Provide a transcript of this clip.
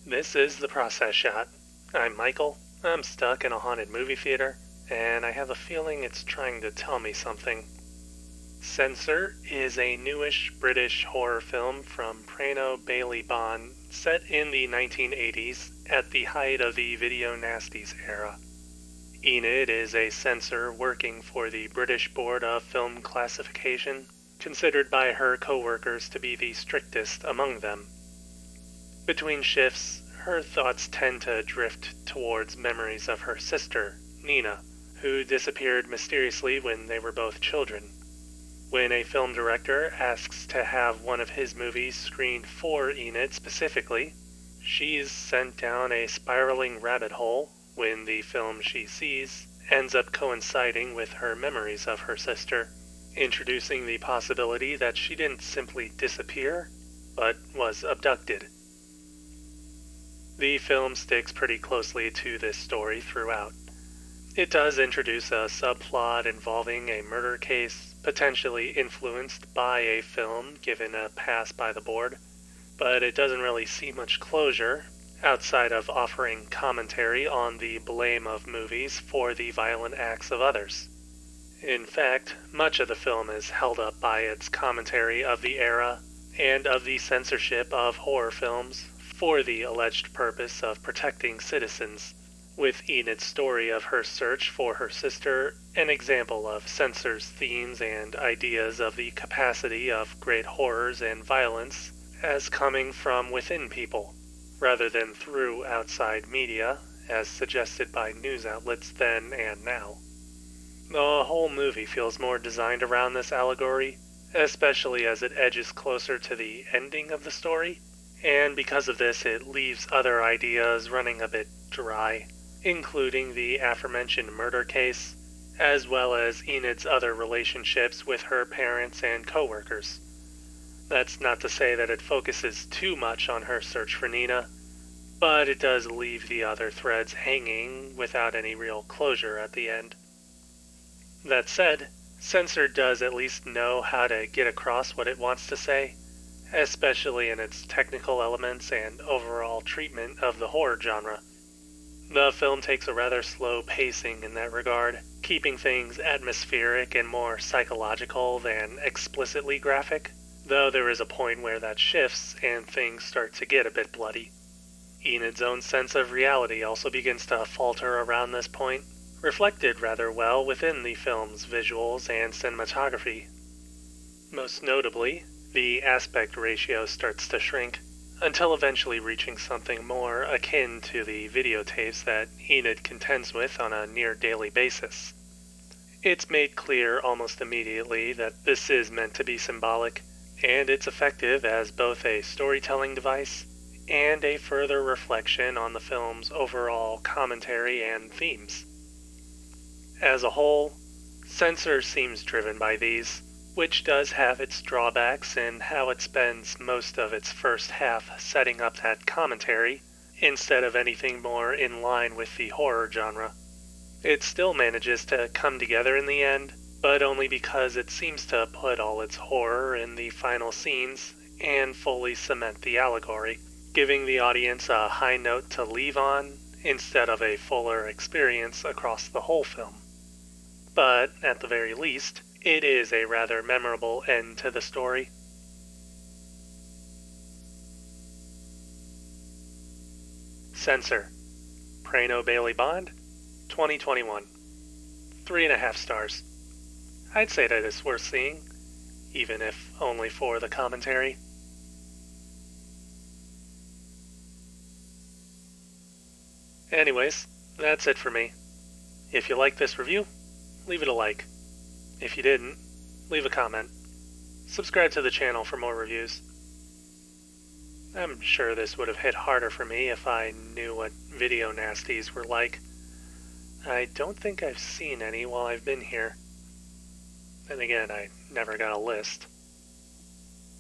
This is The Process Shot. I'm Michael. I'm stuck in a haunted movie theater, and I have a feeling it's trying to tell me something. Censor is a newish British horror film from Prano Bond set in the 1980s at the height of the video nasties era. Enid is a censor working for the British Board of Film Classification, considered by her co-workers to be the strictest among them. Between shifts, her thoughts tend to drift towards memories of her sister, Nina, who disappeared mysteriously when they were both children. When a film director asks to have one of his movies screened for Enid specifically, she's sent down a spiraling rabbit hole when the film she sees ends up coinciding with her memories of her sister, introducing the possibility that she didn't simply disappear, but was abducted. The film sticks pretty closely to this story throughout. It does introduce a subplot involving a murder case potentially influenced by a film given a pass by the board, but it doesn't really see much closure outside of offering commentary on the blame of movies for the violent acts of others. In fact, much of the film is held up by its commentary of the era and of the censorship of horror films for the alleged purpose of protecting citizens, with Enid's story of her search for her sister an example of Censor's themes and ideas of the capacity of great horrors and violence as coming from within people, rather than through outside media, as suggested by news outlets then and now. The whole movie feels more designed around this allegory, especially as it edges closer to the ending of the story, and because of this it leaves other ideas running a bit dry, including the aforementioned murder case, as well as Enid's other relationships with her parents and co-workers. That's not to say that it focuses too much on her search for Nina, but it does leave the other threads hanging without any real closure at the end. That said, Censor does at least know how to get across what it wants to say, especially in its technical elements and overall treatment of the horror genre. The film takes a rather slow pacing in that regard, keeping things atmospheric and more psychological than explicitly graphic, though there is a point where that shifts and things start to get a bit bloody. Enid's own sense of reality also begins to falter around this point, reflected rather well within the film's visuals and cinematography. Most notably, the aspect ratio starts to shrink, until eventually reaching something more akin to the videotapes that Enid contends with on a near-daily basis. It's made clear almost immediately that this is meant to be symbolic, and it's effective as both a storytelling device and a further reflection on the film's overall commentary and themes. As a whole, Censor seems driven by these, which does have its drawbacks in how it spends most of its first half setting up that commentary, instead of anything more in line with the horror genre. It still manages to come together in the end, but only because it seems to put all its horror in the final scenes and fully cement the allegory, giving the audience a high note to leave on instead of a fuller experience across the whole film. But, at the very least, it is a rather memorable end to the story. Censor, Prano Bond, 2021. 3.5 stars. I'd say that it's worth seeing, even if only for the commentary. Anyways, that's it for me. If you like this review, leave it a like. If you didn't, leave a comment. Subscribe to the channel for more reviews. I'm sure this would have hit harder for me if I knew what video nasties were like. I don't think I've seen any while I've been here. Then again, I never got a list.